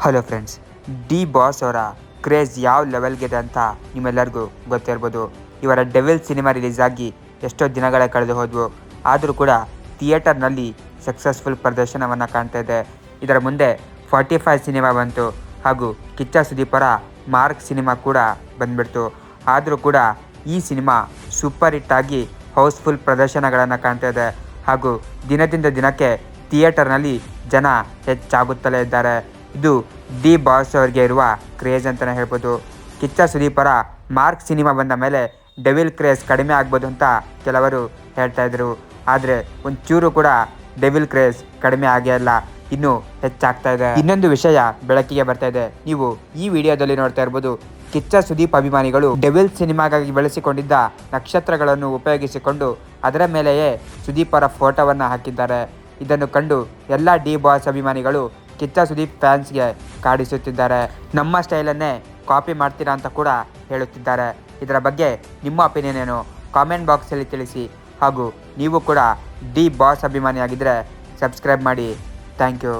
Hello friends, D boss ಅವರ craze ಯಾವ ಲೆವೆಲ್ಗಿದೆ ಅಂತ ನಿಮ್ಮೆಲ್ಲರಿಗೂ ಗೊತ್ತಿರ್ಬೋದು. ಇವರ ಡೆವಿಲ್ ಸಿನಿಮಾ ರಿಲೀಸ್ ಆಗಿ ಎಷ್ಟೋ ದಿನಗಳೇ ಕಳೆದು ಹೋದವು. ಆದರೂ ಕೂಡ ಥಿಯೇಟರ್ನಲ್ಲಿ ಸಕ್ಸಸ್ಫುಲ್ ಪ್ರದರ್ಶನವನ್ನು ಕಾಣ್ತಾ ಇದೆ. ಇದರ ಮುಂದೆ 45 ಸಿನಿಮಾ ಬಂತು ಹಾಗೂ ಕಿಚ್ಚ ಸುದೀಪರ ಮಾರ್ಕ್ ಸಿನಿಮಾ ಕೂಡ ಬಂದ್ಬಿಡ್ತು. ಆದರೂ ಕೂಡ ಈ ಸಿನಿಮಾ ಸೂಪರ್ ಹಿಟ್ ಆಗಿ ಹೌಸ್ಫುಲ್ ಪ್ರದರ್ಶನಗಳನ್ನು ಕಾಣ್ತಾ ಇದೆ ಹಾಗೂ ದಿನದಿಂದ ದಿನಕ್ಕೆ ಥಿಯೇಟರ್ನಲ್ಲಿ ಜನ ಹೆಚ್ಚಾಗುತ್ತಲೇ ಇದ್ದಾರೆ. ಇದು ಡಿ ಬಾಸ್ ಅವರಿಗೆ ಇರುವ ಕ್ರೇಜ್ ಅಂತಲೇ ಹೇಳ್ಬೋದು. ಕಿಚ್ಚ ಸುದೀಪರ ಮಾರ್ಕ್ ಸಿನಿಮಾ ಬಂದ ಮೇಲೆ ಡೆವಿಲ್ ಕ್ರೇಜ್ ಕಡಿಮೆ ಆಗ್ಬೋದು ಅಂತ ಕೆಲವರು ಹೇಳ್ತಾ ಇದ್ರು. ಆದರೆ ಒಂಚೂರು ಕೂಡ ಡೆವಿಲ್ ಕ್ರೇಜ್ ಕಡಿಮೆ ಆಗೇ ಇಲ್ಲ, ಇನ್ನೂ ಹೆಚ್ಚಾಗ್ತಾ ಇದೆ. ಇನ್ನೊಂದು ವಿಷಯ ಬೆಳಕಿಗೆ ಬರ್ತಾ ಇದೆ. ನೀವು ಈ ವಿಡಿಯೋದಲ್ಲಿ ನೋಡ್ತಾ ಇರ್ಬೋದು, ಕಿಚ್ಚ ಸುದೀಪ್ ಅಭಿಮಾನಿಗಳು ಡೆವಿಲ್ ಸಿನಿಮಾಗಾಗಿ ಬೆಳೆಸಿಕೊಂಡಿದ್ದ ನಕ್ಷತ್ರಗಳನ್ನು ಉಪಯೋಗಿಸಿಕೊಂಡು ಅದರ ಮೇಲೆಯೇ ಸುದೀಪರ ಫೋಟೋವನ್ನು ಹಾಕಿದ್ದಾರೆ. ಇದನ್ನು ಕಂಡು ಎಲ್ಲ ಡಿ ಬಾಸ್ ಅಭಿಮಾನಿಗಳು ಕಿಚ್ಚ ಸುದೀಪ್ ಫ್ಯಾನ್ಸ್ಗೆ ಕಾಡಿಸುತ್ತಿದ್ದಾರೆ. ನಮ್ಮ ಸ್ಟೈಲನ್ನೇ ಕಾಪಿ ಮಾಡ್ತೀರಾ ಅಂತ ಕೂಡ ಹೇಳುತ್ತಿದ್ದಾರೆ. ಇದರ ಬಗ್ಗೆ ನಿಮ್ಮ ಒಪಿನಿಯನ್ ಏನು? ಕಾಮೆಂಟ್ ಬಾಕ್ಸಲ್ಲಿ ತಿಳಿಸಿ. ಹಾಗೂ ನೀವು ಕೂಡ ಡಿ ಬಾಸ್ ಅಭಿಮಾನಿಯಾಗಿದ್ದರೆ ಸಬ್ಸ್ಕ್ರೈಬ್ ಮಾಡಿ. Thank you.